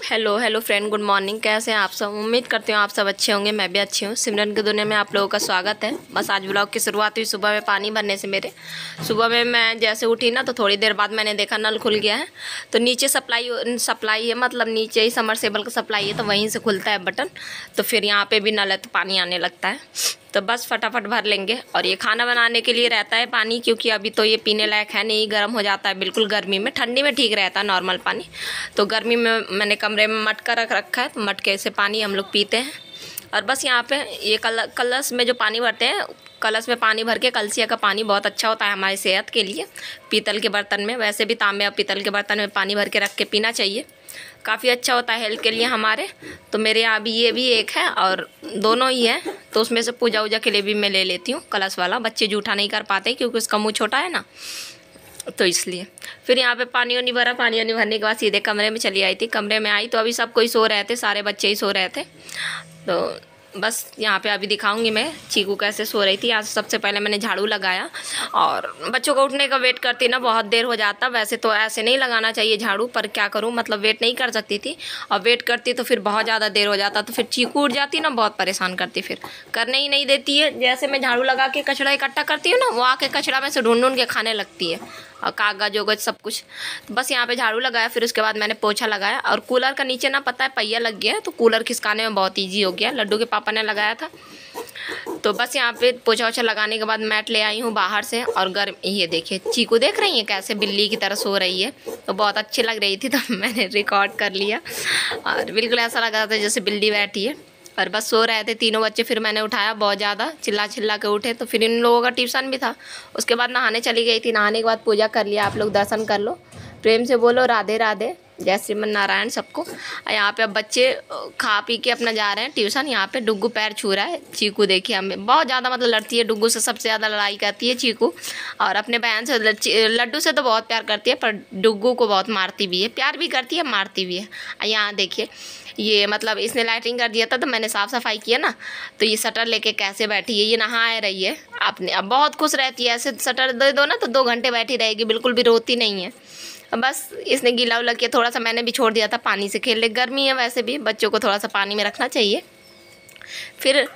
Hello hello friend, good morning. कैसे हैं आप सब? उम्मीद करती हूँ आप सब अच्छे होंगे। मैं भी अच्छी हूँ। सिमरन की दुनिया में आप लोगों का स्वागत है। बस आज व्लॉग की शुरुआत हुई सुबह में पानी भरने से। मेरे सुबह में मैं जैसे उठी ना, तो थोड़ी देर बाद मैंने देखा नल खुल गया है। तो नीचे सप्लाई है, मतलब नीचे ही समरसेबल का सप्लाई है, तो वहीं से खुलता है बटन। तो फिर यहाँ पर भी नल है तो पानी आने लगता है। तो बस फटाफट भर लेंगे। और ये खाना बनाने के लिए रहता है पानी, क्योंकि अभी तो ये पीने लायक है नहीं, गर्म हो जाता है बिल्कुल गर्मी में। ठंडी में ठीक रहता है नॉर्मल पानी, तो गर्मी में मैंने कमरे में मटका रख रखा है, तो मटके से पानी हम लोग पीते हैं। और बस यहाँ पे ये कलश में जो पानी भरते हैं, कलश में पानी भर के, कलसिया का पानी बहुत अच्छा होता है हमारी सेहत के लिए। पीतल के बर्तन में, वैसे भी तांबे और पीतल के बर्तन में पानी भर के रख के पीना चाहिए, काफ़ी अच्छा होता है हेल्थ के लिए हमारे। तो मेरे यहाँ भी ये भी एक है और दोनों ही है, तो उसमें से पूजा वूजा के लिए भी मैं ले लेती हूँ कलश वाला। बच्चे जूठा नहीं कर पाते क्योंकि उसका मुँह छोटा है ना, तो इसलिए। फिर यहाँ पे पानी वानी भरा। पानी वानी भरने के बाद सीधे कमरे में चली आई थी। कमरे में आई तो अभी सब कोई सो रहे थे, सारे बच्चे ही सो रहे थे। तो बस यहाँ पे अभी दिखाऊंगी मैं चीकू कैसे सो रही थी। आज सबसे पहले मैंने झाड़ू लगाया, और बच्चों को उठने का वेट करती ना बहुत देर हो जाता। वैसे तो ऐसे नहीं लगाना चाहिए झाड़ू, पर क्या करूँ, मतलब वेट नहीं कर सकती थी, और वेट करती तो फिर बहुत ज़्यादा देर हो जाता, तो फिर चीकू उठ जाती ना, बहुत परेशान करती, फिर करने ही नहीं देती है। जैसे मैं झाड़ू लगा के कचरा इकट्ठा करती हूँ ना, वो आके कचरा में से ढूंढ ढूंढ के खाने लगती है, और कागज वगज सब कुछ। तो बस यहाँ पे झाड़ू लगाया, फिर उसके बाद मैंने पोछा लगाया। और कूलर का नीचे ना, पता है, पहिया लग गया है, तो कूलर खिसकाने में बहुत ईजी हो गया। लड्डू के पापा ने लगाया था। तो बस यहाँ पे पोछा वोछा लगाने के बाद मैट ले आई हूँ बाहर से। और गर्म, ये देखिए चीकू देख रही है कैसे बिल्ली की तरह सो रही है, तो बहुत अच्छी लग रही थी, तो मैंने रिकॉर्ड कर लिया। और बिल्कुल ऐसा लग रहा था जैसे बिल्ली बैठी है। और बस सो रहे थे तीनों बच्चे। फिर मैंने उठाया, बहुत ज़्यादा चिल्ला चिल्ला के उठे। तो फिर इन लोगों का ट्यूशन भी था। उसके बाद नहाने चली गई थी। नहाने के बाद पूजा कर लिया। आप लोग दर्शन कर लो, प्रेम से बोलो राधे राधे, जय श्रीमन नारायण सबको। और यहाँ पे अब बच्चे खा पी के अपना जा रहे हैं ट्यूशन। यहाँ पे डुग्गू पैर छू रहा है। चीकू देखिए हमें बहुत ज़्यादा मतलब लड़ती है, डुग्गू से सबसे ज़्यादा लड़ाई करती है चीकू। और अपने बहन से, लड्डू से तो बहुत प्यार करती है, पर डुग्गू को बहुत मारती भी है। प्यार भी करती है, मारती भी है। और यहाँ देखिए, ये मतलब इसने लाइटिंग कर दिया था, तो मैंने साफ़ सफाई किया ना, तो ये शटर लेके कैसे बैठी है, ये नहा रही है अपने। अब बहुत खुश रहती है, ऐसे शटर दे दो ना तो 2 घंटे बैठी रहेगी, बिल्कुल भी रोती नहीं है। बस इसने गीला उला किया थोड़ा सा, मैंने भी छोड़ दिया था पानी से खेलने। गर्मी है, वैसे भी बच्चों को थोड़ा सा पानी में रखना चाहिए। फिर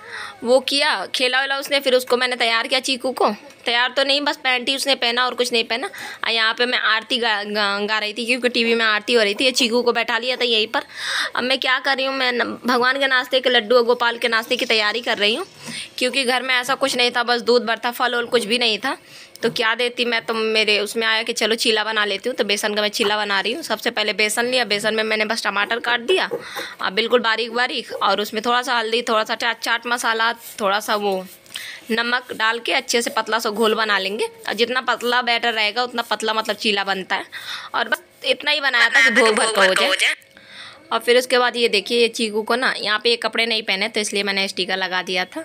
वो किया, खेला वेला उसने। फिर उसको मैंने तैयार किया, चीकू को। तैयार तो नहीं, बस पैंट ही उसने पहना और कुछ नहीं पहना। और यहाँ पे मैं आरती गा रही थी, क्योंकि टीवी में आरती हो रही थी। ये चीकू को बैठा लिया था यहीं पर। अब मैं क्या कर रही हूँ, मैं भगवान के नाश्ते के लड्डू और गोपाल के नाश्ते की तैयारी कर रही हूँ, क्योंकि घर में ऐसा कुछ नहीं था, बस दूध भरता, फल और कुछ भी नहीं था। तो क्या देती मैं, तो मेरे उसमें आया कि चलो चीला बना लेती हूँ। तो बेसन का मैं चीला बना रही हूँ। सबसे पहले बेसन लिया, बेसन में मैंने बस टमाटर काट दिया बिल्कुल बारीक बारीक, और उसमें थोड़ा सा हल्दी, थोड़ा सा चाट मसाला, थोड़ा सा वो नमक डाल के अच्छे से पतला सा घोल बना लेंगे। और जितना पतला बैटर रहेगा उतना पतला मतलब चीला बनता है। और बस इतना ही बनाया था कि भोग भर का हो जाए। और फिर उसके बाद ये देखिए, ये चीकू को ना यहाँ पे ये कपड़े नहीं पहने, तो इसलिए मैंने स्टिकर लगा दिया था।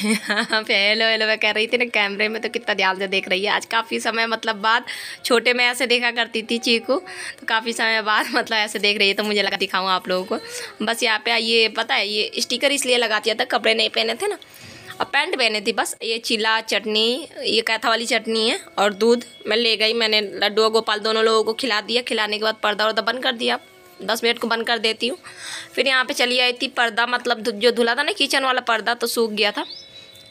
यहाँ पे हेलो हेलो मैं कह रही थी ना, कैमरे में तो कितना ध्यान से देख रही है। आज काफ़ी समय मतलब बाद, छोटे में ऐसे देखा करती थी चीकू, तो काफ़ी समय बाद मतलब ऐसे देख रही है, तो मुझे लगा दिखाऊँ आप लोगों को। बस यहाँ पे ये पता है, ये स्टिकर इसलिए लगा दिया था, कपड़े नहीं पहने थे ना, और पैंट पहने थी बस। ये चीला चटनी, ये कैथा वाली चटनी है, और दूध मैं ले गई। मैंने लड्डू और गोपाल दोनों लोगों को खिला दिया। खिलाने के बाद पर्दा वर्दा बंद कर दिया। 10 मिनट को बंद कर देती हूँ। फिर यहाँ पे चली आई थी, पर्दा मतलब जो धुला था ना किचन वाला पर्दा, तो सूख गया था।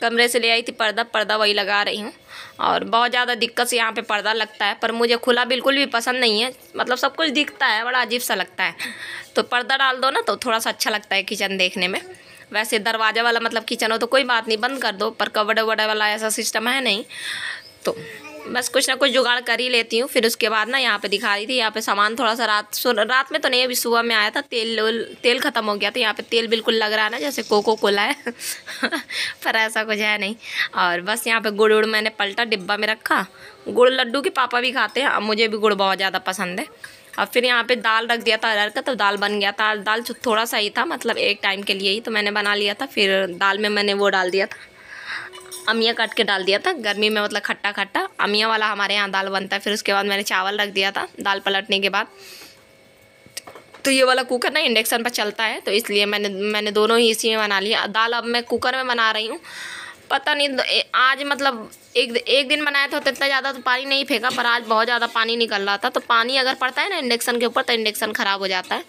कमरे से ले आई थी पर्दा वही लगा रही हूँ। और बहुत ज़्यादा दिक्कत से यहाँ पे पर्दा लगता है, पर मुझे खुला बिल्कुल भी पसंद नहीं है। मतलब सब कुछ दिखता है, बड़ा अजीब सा लगता है। तो पर्दा डाल दो ना तो थोड़ा सा अच्छा लगता है किचन देखने में। वैसे दरवाज़ा वाला मतलब किचन हो तो कोई बात नहीं, बंद कर दो, पर कबर्ड वबर्ड वाला ऐसा सिस्टम है नहीं। तो बस कुछ ना कुछ जुगाड़ कर ही लेती हूँ। फिर उसके बाद ना यहाँ पे दिखा रही थी, यहाँ पे सामान थोड़ा सा रात में तो नहीं, अभी सुबह में आया था। तेल ख़त्म हो गया था। यहाँ पे तेल बिल्कुल लग रहा है ना जैसे कोको कोला है पर ऐसा कुछ है नहीं। और बस यहाँ पे गुड़ उड़ मैंने पलटा, डिब्बा में रखा। गुड़ लड्डू के पापा भी खाते हैं, अब मुझे भी गुड़ बहुत ज़्यादा पसंद है। और फिर यहाँ पे दाल रख दिया था अरहर का, तो दाल बन गया था। दाल थोड़ा सा ही था, मतलब एक टाइम के लिए ही, तो मैंने बना लिया था। फिर दाल में मैंने वो डाल दिया था, अमिया काट के डाल दिया था। गर्मी में मतलब खट्टा खट्टा अमिया वाला हमारे यहाँ दाल बनता है। फिर उसके बाद मैंने चावल रख दिया था दाल पलटने के बाद। तो ये वाला कुकर ना इंडक्शन पर चलता है, तो इसलिए मैंने दोनों ही इसी में बना लिया। दाल अब मैं कुकर में बना रही हूँ, पता नहीं आज मतलब एक दिन बनाया था तो इतना ज़्यादा तो पानी नहीं फेंका, पर आज बहुत ज़्यादा पानी निकल रहा था। तो पानी अगर पड़ता है ना इंडक्शन के ऊपर तो इंडक्शन ख़राब हो जाता है,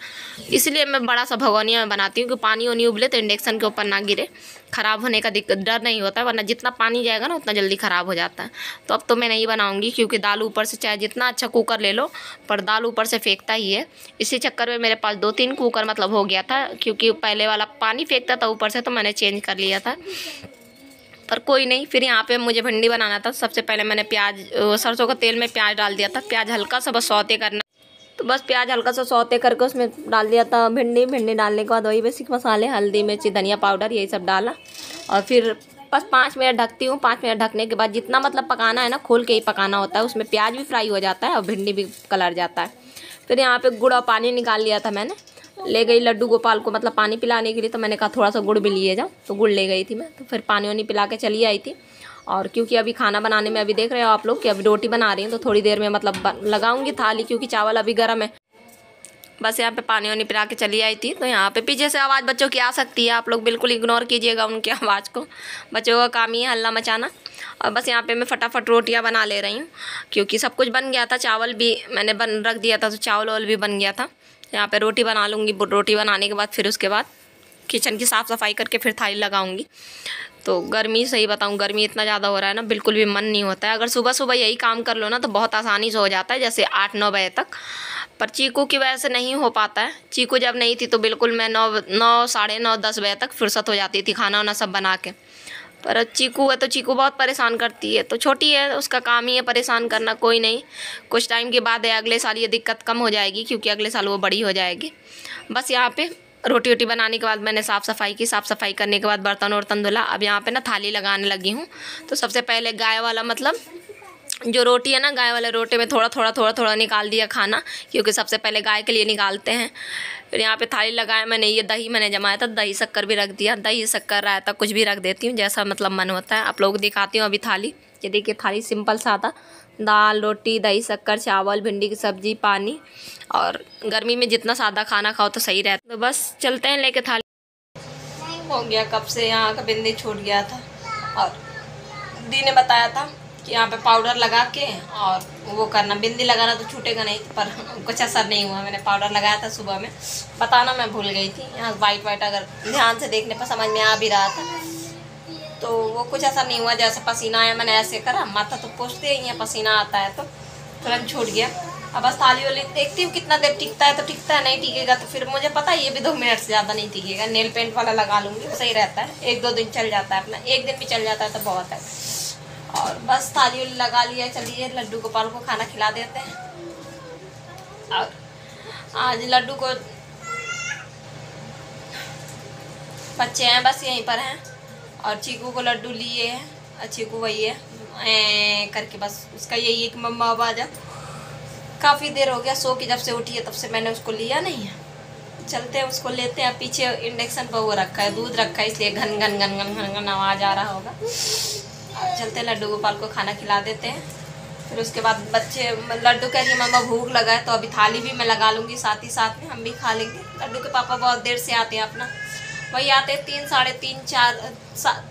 इसलिए मैं बड़ा सा भगोनिया में बनाती हूँ कि पानी वानी उबले तो इंडक्शन के ऊपर ना गिरे, ख़राब होने का डर नहीं होता है, वरना जितना पानी जाएगा ना उतना जल्दी ख़राब हो जाता है। तो अब तो मैं नहीं बनाऊँगी, क्योंकि दाल ऊपर से चाहे जितना अच्छा कुकर ले लो पर दाल ऊपर से फेंकता ही है। इसी चक्कर में मेरे पास 2-3 कुकर मतलब हो गया था, क्योंकि पहले वाला पानी फेंकता था ऊपर से, तो मैंने चेंज कर लिया था। पर कोई नहीं, फिर यहाँ पे मुझे भिंडी बनाना था। सबसे पहले मैंने सरसों का तेल में प्याज डाल दिया था। प्याज हल्का सा बस सौते करना, तो बस प्याज हल्का सा सौते करके उसमें डाल दिया था भिंडी डालने के बाद वही बेसिक मसाले, हल्दी मिर्ची धनिया पाउडर यही सब डाला। और फिर बस 5 मिनट ढकती हूँ। 5 मिनट ढकने के बाद जितना मतलब पकाना है ना, खोल के ही पकाना होता है, उसमें प्याज भी फ्राई हो जाता है और भिंडी भी कलर जाता है। फिर यहाँ पे गुड़ और पानी निकाल लिया था मैंने, ले गई लड्डू गोपाल को मतलब पानी पिलाने के लिए। तो मैंने कहा थोड़ा सा गुड़ भी लिए जाओ, तो गुड़ ले गई थी मैं। तो फिर पानी वानी पिला के चली आई थी। और क्योंकि अभी खाना बनाने में, अभी देख रहे हो आप लोग कि अभी रोटी बना रही हूँ, तो थोड़ी देर में मतलब लगाऊंगी थाली, क्योंकि चावल अभी गर्म है। बस यहाँ पे पानी वानी पिला के चली आई थी। तो यहाँ पे पीछे से आवाज़ बच्चों की आ सकती है, आप लोग बिल्कुल इग्नोर कीजिएगा उनकी आवाज़ को, बच्चों का काम ही है हल्ला मचाना। और बस यहाँ पे मैं फटाफट रोटियाँ बना ले रही हूँ, क्योंकि सब कुछ बन गया था। चावल भी मैंने रख दिया था, तो चावल भी बन गया था। यहाँ पे रोटी बना लूँगी। रोटी बनाने के बाद फिर उसके बाद किचन की साफ़ सफाई करके फिर थाली लगाऊंगी। तो गर्मी, सही बताऊँ गर्मी इतना ज़्यादा हो रहा है ना, बिल्कुल भी मन नहीं होता है। अगर सुबह सुबह यही काम कर लो ना तो बहुत आसानी से हो जाता है, जैसे 8-9 बजे तक। पर चीकू की वजह से नहीं हो पाता है। चीकू जब नहीं थी तो बिल्कुल मैं 9 साढ़े 9 10 बजे तक फुर्सत हो जाती थी खाना वाना सब बना के। पर चीकू है तो चीकू बहुत परेशान करती है, तो छोटी है उसका काम ही है परेशान करना। कोई नहीं, कुछ टाइम के बाद है, अगले साल ये दिक्कत कम हो जाएगी, क्योंकि अगले साल वो बड़ी हो जाएगी। बस यहाँ पे रोटी वोटी बनाने के बाद मैंने साफ़ सफाई की। साफ़ सफाई करने के बाद बर्तन वर्तन धुला। अब यहाँ पे ना थाली लगाने लगी हूँ। तो सबसे पहले गाय वाला मतलब जो रोटी है ना, गाय वाले रोटी में थोड़ा निकाल दिया खाना, क्योंकि सबसे पहले गाय के लिए निकालते हैं। फिर यहाँ पे थाली लगाया मैंने। ये दही मैंने जमाया था, दही शक्कर भी रख दिया। दही शक्कर रायता कुछ भी रख देती हूँ, जैसा मतलब मन होता है। आप लोग दिखाती हूँ अभी थाली। ये देखिए थाली सिंपल सादा, दाल रोटी दही शक्कर चावल भिंडी की सब्ज़ी पानी। और गर्मी में जितना सादा खाना खाओ तो सही रहता। तो बस चलते हैं लेके थाली। हो गया कब से यहाँ का बिंदी छूट गया था, और दी ने बताया था कि यहाँ पे पाउडर लगा के और वो करना, बिंदी लगाना तो छूटेगा नहीं। पर कुछ असर नहीं हुआ। मैंने पाउडर लगाया था सुबह में, बताना मैं भूल गई थी। यहाँ वाइट अगर ध्यान से देखने पर समझ में आ भी रहा था, तो वो कुछ असर नहीं हुआ। जैसे पसीना आया मैंने ऐसे करा, माथा तो पोंछते ही हैं, पसीना आता है तो तुरंत छूट गया। अब बस थाली वाली देखती हूँ कितना देर टिकता है, तो टिकता है, नहीं टिकेगा तो फिर मुझे पता है ये भी 2 मिनट से ज़्यादा नहीं टिकेगा। नेल पेंट वाला लगा लूँगी, सही रहता है। 1-2 दिन चल जाता है अपना, 1 दिन भी चल जाता है तो बहुत है। और बस थाली वाली लगा लिया। चलिए लड्डू गोपाल को खाना खिला देते हैं। और आज लड्डू को बच्चे हैं बस यहीं पर हैं, और चीकू को लड्डू लिए हैं, और चीकू वही है करके बस उसका यही है कि मम्मा अब आ जा। काफ़ी देर हो गया सो के, जब से उठी है तब से मैंने उसको लिया नहीं है। चलते हैं उसको लेते हैं। पीछे इंडक्शन पर वो रखा है, दूध रखा है, इसलिए घन घन घन घन घन घन आवाज़ आ रहा होगा। चलते हैं लड्डू गोपाल को खाना खिला देते हैं। फिर उसके बाद बच्चे लड्डू कह रही है मम्मा भूख लगा है, तो अभी थाली भी मैं लगा लूँगी, साथ ही साथ में हम भी खा लेंगे। लड्डू के पापा बहुत देर से आते हैं, अपना वही आते हैं 3 साढ़े 3 4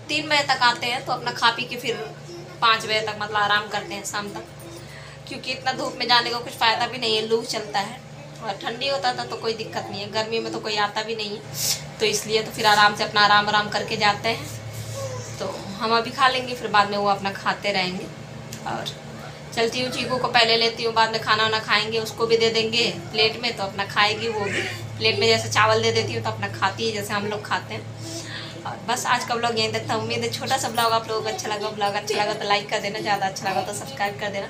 3 बजे तक आते हैं। तो अपना खा पी के फिर 5 बजे तक मतलब आराम करते हैं शाम तक, क्योंकि इतना धूप में जाने का कुछ फ़ायदा भी नहीं है, लू चलता है। और ठंडी होता था तो कोई दिक्कत नहीं है, गर्मी में तो कोई आता भी नहीं है, तो इसलिए तो फिर आराम से अपना आराम करके जाते हैं। तो हम अभी खा लेंगे, फिर बाद में वो अपना खाते रहेंगे। और चलती हूँ, चीकू को पहले लेती हूँ, बाद में खाना वाना खाएंगे, उसको भी दे देंगे प्लेट में, तो अपना खाएगी वो भी प्लेट में। जैसे चावल दे देती हूँ तो अपना खाती है जैसे हम लोग खाते हैं। और बस आज का ब्लॉग यहीं तक था। उम्मीद है छोटा सा ब्लॉग आप लोगों को अच्छा लगा। ब्लॉग अच्छा लगा तो लाइक कर देना, ज़्यादा अच्छा लगा तो सब्सक्राइब कर देना।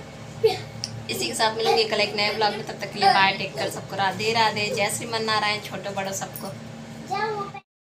इसी के साथ मिलेंगे कल एक नए ब्लॉग में। तब तक के लिए बाय, टेक कर। सबको राधे राधे, जय श्री मन नारायण, छोटे बड़ों सबको।